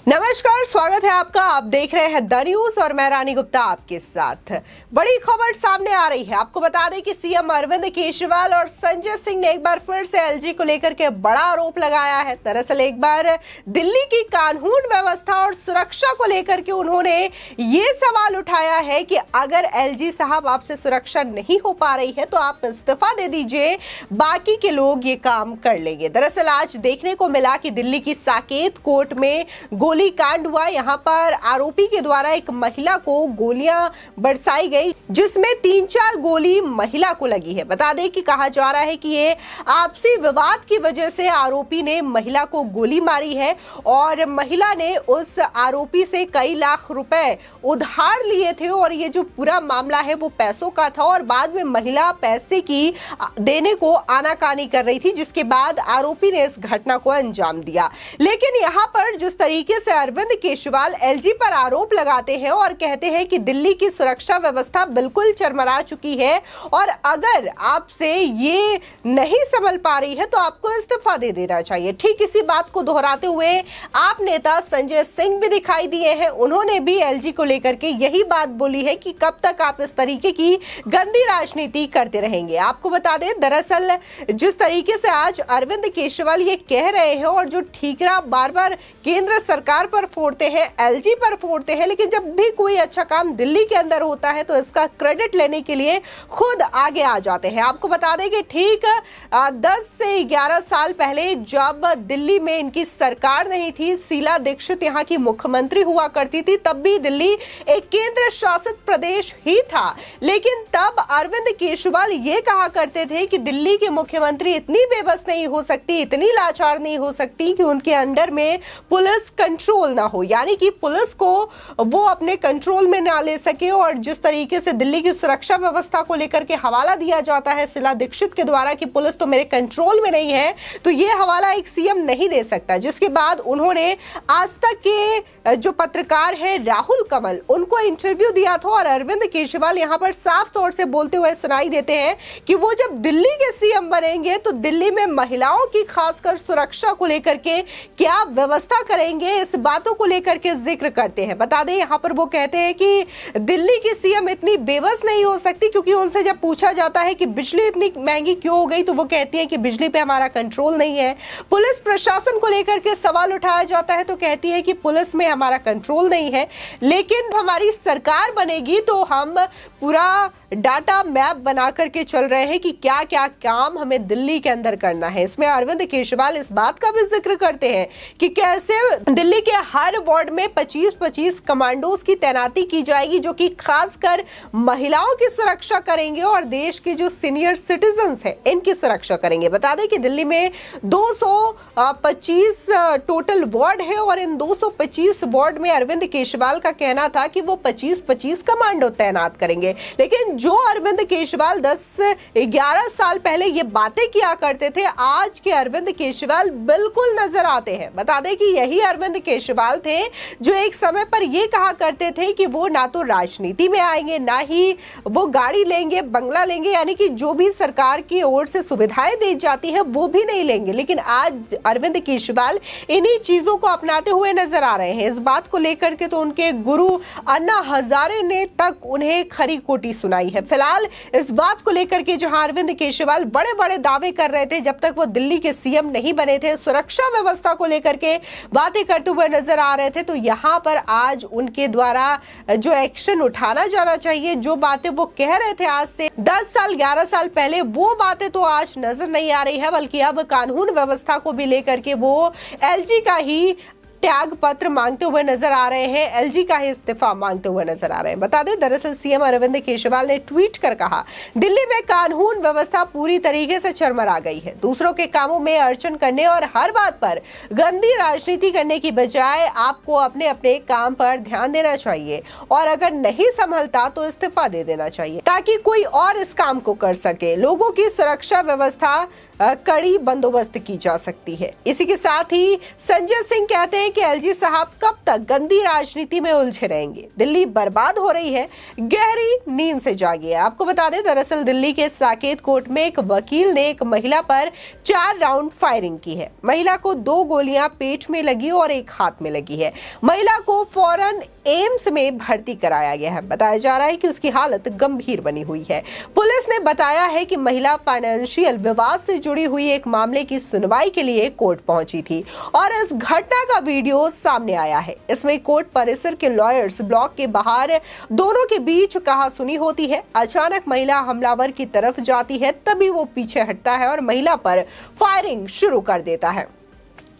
नमस्कार, स्वागत है आपका। आप देख रहे हैं द न्यूज और मैं रानी गुप्ता आपके साथ। बड़ी खबर सामने आ रही है। आपको बता दें कि सीएम अरविंद केजरीवाल और संजय सिंह ने एक बार फिर से एलजी को लेकर के बड़ा आरोप लगाया है। दरअसल एक बार दिल्ली की कानून व्यवस्था और सुरक्षा को लेकर के उन्होंने ये सवाल उठाया है कि अगर एलजी साहब आपसे सुरक्षा नहीं हो पा रही है तो आप इस्तीफा दे दीजिए, बाकी के लोग ये काम कर लेंगे। दरअसल आज देखने को मिला कि दिल्ली की साकेत कोर्ट में गोली कांड हुआ। यहां पर आरोपी के द्वारा एक महिला को गोलियां बरसाई गई, जिसमें 3-4 गोली महिला को लगी है। बता दें कि कहा जा रहा है कि ये आपसी विवाद की वजह से आरोपी ने महिला को गोली मारी है और महिला ने उस आरोपी से कई लाख रुपए उधार लिए थे और ये जो पूरा मामला है वो पैसों का था और बाद में महिला पैसे की देने को आनाकानी कर रही थी, जिसके बाद आरोपी ने इस घटना को अंजाम दिया। लेकिन यहाँ पर जिस तरीके से अरविंद केजरीवाल एलजी पर आरोप लगाते हैं और कहते हैं कि दिल्ली की सुरक्षा व्यवस्था बिल्कुल चरमरा चुकी है और अगर आपसे ये नहीं संभल पा रही है तो आपको इस्तीफा दे देना चाहिए। ठीक इसी बात को दोहराते हुए आप नेता संजय सिंह भी दिखाई दिए हैं। उन्होंने भी एलजी को लेकर के यही बात बोली है कि कब तक आप इस तरीके की गंदी राजनीति करते रहेंगे। आपको बता दें, दरअसल जिस तरीके से आज अरविंद केजरीवाल ये कह रहे हैं और जो ठीकरा बार बार केंद्र सरकार पर फोड़ते हैं, एलजी पर फोड़ते हैं, लेकिन जब भी कोई अच्छा काम दिल्ली के अंदर होता है तो इसका क्रेडिट लेने के लिए खुद आगे आ जाते हैं। आपको बता दें कि ठीक 10 से 11 साल पहले जब दिल्ली में इनकी सरकार नहीं थी, शीला दीक्षित यहाँ की मुख्यमंत्री हुआ करती थी, तब भी दिल्ली एक केंद्र शासित प्रदेश ही था। लेकिन तब अरविंद केजरीवाल ये कहा करते थे कि दिल्ली के मुख्यमंत्री इतनी बेबस नहीं हो सकती, इतनी लाचार नहीं हो सकती कि उनके अंडर में पुलिस कंट्रोल ना हो, यानी कि पुलिस को वो अपने कंट्रोल में ना ले सके। और जिस तरीके से दिल्ली की सुरक्षा व्यवस्था को लेकर के हवाला दिया जाता है शीला दीक्षित के द्वारा कि पुलिस तो मेरे कंट्रोल में नहीं है, तो ये हवाला एक सीएम नहीं दे सकता। जिसके बाद उन्होंने आज तक के जो पत्रकार है राहुल कमल, उनको इंटरव्यू दिया था और अरविंद केजरीवाल यहां पर साफ तौर से बोलते हुए सुनाई देते हैं कि वो जब दिल्ली के सीएम बनेंगे तो दिल्ली में महिलाओं की खासकर सुरक्षा को लेकर के क्या व्यवस्था करेंगे, इस बातों को लेकर के जिक्र करते हैं। बता दें यहाँ पर वो कहते हैं कि दिल्ली की सीएम इतनी बेबस नहीं हो सकती, क्योंकि उनसे जब पूछा जाता है कि बिजली इतनी महंगी क्यों हो गई तो वो कहती है कि बिजली पे हमारा कंट्रोल नहीं है। पुलिस प्रशासन को लेकर के सवाल उठाया जाता है तो कहती है कि पुलिस में हमारा कंट्रोल नहीं है, लेकिन हमारी सरकार बनेगी तो हम पूरा डाटा मैप बना करके चल रहे हैं कि क्या क्या काम हमें दिल्ली के अंदर करना है। इसमें अरविंद केजरीवाल इस बात का भी जिक्र करते हैं कि कैसे दिल्ली के हर वार्ड में 25-25 कमांडोज की तैनाती की जाएगी, जो कि खासकर महिलाओं की सुरक्षा करेंगे और देश के जो सीनियर सिटीजन्स हैं इनकी सुरक्षा करेंगे। बता दें कि दिल्ली में 225 टोटल वार्ड है और इन 225 वार्ड में अरविंद केजरीवाल का कहना था कि वो 25-25 कमांडो तैनात करेंगे। लेकिन जो अरविंद केजरीवाल 10-11 साल पहले ये बातें किया करते थे, आज के अरविंद केजरीवाल बिल्कुल नजर आते हैं। बता दें कि यही अरविंद केजरीवाल थे जो एक समय पर ये कहा करते थे कि वो ना तो राजनीति में आएंगे, ना ही वो गाड़ी लेंगे, बंगला लेंगे, यानी कि जो भी सरकार की ओर से सुविधाएं दी जाती है वो भी नहीं लेंगे। लेकिन आज अरविंद केजरीवाल इन्हीं चीजों को अपनाते हुए नजर आ रहे हैं। इस बात को लेकर के तो उनके गुरु अन्ना हजारे ने तक उन्हें खरी खोटी सुनाई है। फिलहाल इस बात को लेकर के जहां अरविंद केजरीवाल बड़े बड़े दावे कर रहे थे जब तक वो दिल्ली के सीएम नहीं बने थे, सुरक्षा व्यवस्था को लेकर के बातें करते हुए नजर आ रहे थे, तो यहां पर आज उनके द्वारा जो एक्शन उठाना जाना चाहिए, जो बातें वो कह रहे थे आज से 10 साल 11 साल पहले, वो बातें तो आज नजर नहीं आ रही है, बल्कि अब कानून व्यवस्था को भी लेकर के वो एलजी का ही त्याग पत्र मांगते हुए नजर आ रहे हैं, एलजी का ही इस्तीफा मांगते हुए नजर आ रहे हैं। बता दें, दरअसल सीएम अरविंद केजरीवाल ने ट्वीट कर कहा, दिल्ली में कानून व्यवस्था पूरी तरीके से चरमरा गई है। दूसरों के कामों में अड़चन करने और हर बात पर गंदी राजनीति करने की बजाय आपको अपने अपने काम पर ध्यान देना चाहिए और अगर नहीं संभलता तो इस्तीफा दे देना चाहिए ताकि कोई और इस काम को कर सके। लोगों की सुरक्षा व्यवस्था कड़ी बंदोबस्त की जा सकती है। इसी के साथ ही संजय सिंह कहते हैं कि एलजी साहब कब तक गंदी राजनीति में उलझे रहेंगे, दिल्ली बर्बाद हो रही है, गहरी नींद से जागिए। आपको बता दें, दरअसल दिल्ली के साकेत कोर्ट में एक वकील ने एक महिला पर 4 राउंड फायरिंग की है। महिला को 2 गोलियां पेट में लगी और एक हाथ में लगी है। महिला को फौरन एम्स में भर्ती कराया गया है। बताया जा रहा है कि उसकी हालत गंभीर बनी हुई है। पुलिस ने बताया है कि महिला फाइनेंशियल विवाद से जुड़ी हुई एक मामले की सुनवाई के लिए कोर्ट पहुंची थी और इस घटना का वीडियो सामने आया है। इसमें कोर्ट परिसर के लॉयर्स ब्लॉक के बाहर दोनों के बीच कहासुनी होती है। अचानक महिला हमलावर की तरफ जाती है, तभी वो पीछे हटता है और महिला पर फायरिंग शुरू कर देता है।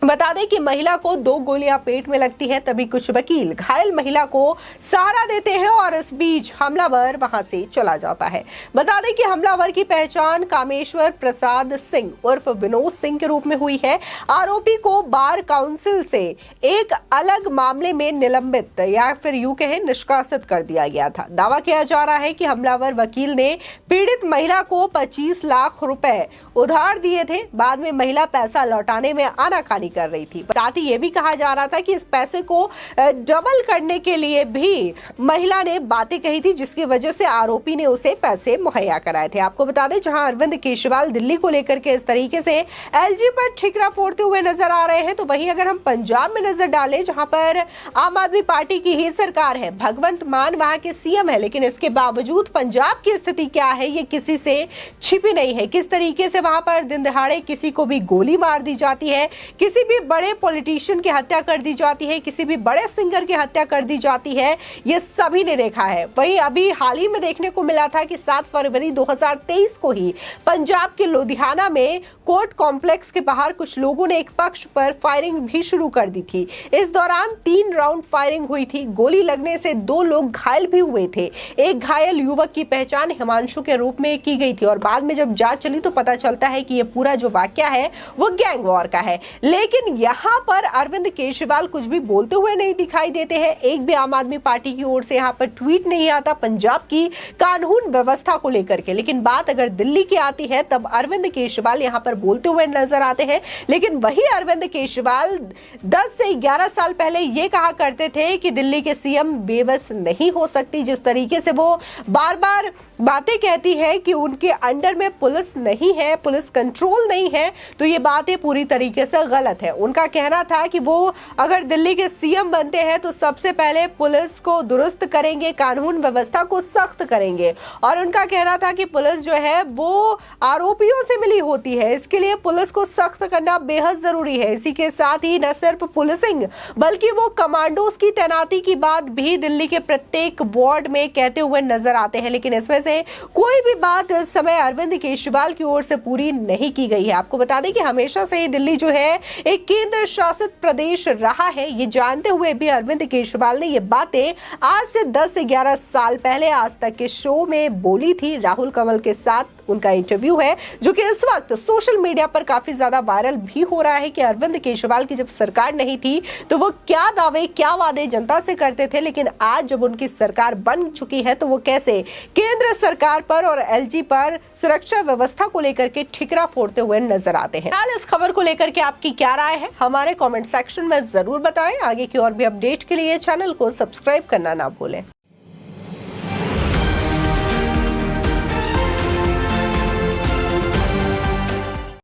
बता दें कि महिला को 2 गोलियां पेट में लगती है, तभी कुछ वकील घायल महिला को सहारा देते हैं और इस बीच हमलावर वहां से चला जाता है। बता दें कि हमलावर की पहचान कामेश्वर प्रसाद सिंह उर्फ विनोद सिंह के रूप में हुई है। आरोपी को बार काउंसिल से एक अलग मामले में निलंबित या फिर यूं कहें निष्कासित कर दिया गया था। दावा किया जा रहा है कि हमलावर वकील ने पीड़ित महिला को 25 लाख रुपए उधार दिए थे। बाद में महिला पैसा लौटाने में आनाकानी कर रही थी। साथ ही यह भी कहा जा रहा था कि इस पैसे को डबल करने के लिए भी महिला ने बातें कही थी, जिसकी वजह से आरोपी ने उसे पैसे मुहैया कराए थे। आपको बता दें, जहां अरविंद केजरीवाल दिल्ली को लेकर के इस तरीके से एलजी पर ठिकरा फोड़ते हुए नजर आ रहे हैं, तो वहीं अगर हम पंजाब में नजर डालें, जहां पर आम आदमी पार्टी की ही सरकार है, भगवंत मान वहां के सीएम है, लेकिन इसके बावजूद पंजाब की स्थिति क्या है ये किसी से छिपी नहीं है। किस तरीके से वहां पर दिन दहाड़े किसी को भी गोली मार दी जाती है, किसी भी बड़े पॉलिटिशियन की हत्या कर दी जाती है, किसी भी बड़े सिंगर की हत्या कर दी जाती है, ये सभी ने देखा है। वहीं अभी हाल ही में देखने को मिला था कि 7 फरवरी 2023 को ही पंजाब के लुधियाना में कोर्ट कॉम्प्लेक्स के बाहर कुछ लोगों ने एक पक्ष पर फायरिंग भी शुरू कर दी थी। इस दौरान 3 राउंड फायरिंग हुई थी। गोली लगने से 2 लोग घायल भी हुए थे। एक घायल युवक की पहचान हिमांशु के रूप में की गई थी और बाद में जब जांच चली तो पता चलता है कि ये पूरा जो वाकया है वो गैंग वॉर का है। लेकिन यहाँ पर अरविंद केजरीवाल कुछ भी बोलते हुए नहीं दिखाई देते हैं। एक भी आम आदमी पार्टी की ओर से यहाँ पर ट्वीट नहीं आता पंजाब की कानून व्यवस्था को लेकर के। लेकिन बात अगर दिल्ली की आती है तब अरविंद केजरीवाल यहाँ पर बोलते हुए नजर आते हैं। लेकिन वही अरविंद केजरीवाल 10 से 11 साल पहले ये कहा करते थे कि दिल्ली के सीएम बेबस नहीं हो सकती। जिस तरीके से वो बार बार बातें कहती है कि उनके अंडर में पुलिस नहीं है, पुलिस कंट्रोल नहीं है, तो ये बातें पूरी तरीके से गलत है। उनका कहना था कि वो अगर दिल्ली के सीएम बनते हैं तो सबसे पहले पुलिस को दुरुस्त करेंगे, कानून व्यवस्था को सख्त करेंगे। और उनका कहना था कि पुलिस जो है वो आरोपियों से मिली होती है, इसके लिए पुलिस को सख्त करना बेहद जरूरी है। इसी के साथ ही न सिर्फ पुलिसिंग बल्कि वो कमांडोज की तैनाती की बात भी दिल्ली के प्रत्येक वार्ड में कहते हुए नजर आते हैं। लेकिन इसमें से कोई भी बात इस समय अरविंद केजरीवाल की ओर से पूरी नहीं की गई है। आपको बता दें कि हमेशा से ही दिल्ली जो है एक केंद्र शासित प्रदेश रहा है। ये जानते हुए भी अरविंद केजरीवाल ने ये बातें आज से 10 से 11 साल पहले आज तक के शो में बोली थी। राहुल कंवल के साथ उनका इंटरव्यू है जो कि इस वक्त सोशल मीडिया पर काफी ज्यादा वायरल भी हो रहा है कि अरविंद केजरीवाल की जब सरकार नहीं थी तो वो क्या दावे क्या वादे जनता से करते थे, लेकिन आज जब उनकी सरकार बन चुकी है तो वो कैसे केंद्र सरकार पर और एलजी पर सुरक्षा व्यवस्था को लेकर के ठिकरा फोड़ते हुए नजर आते हैं। फिलहाल इस खबर को लेकर के आपकी क्या राय है हमारे कमेंट सेक्शन में जरूर बताएं। आगे की और भी अपडेट के लिए चैनल को सब्सक्राइब करना ना भूलें।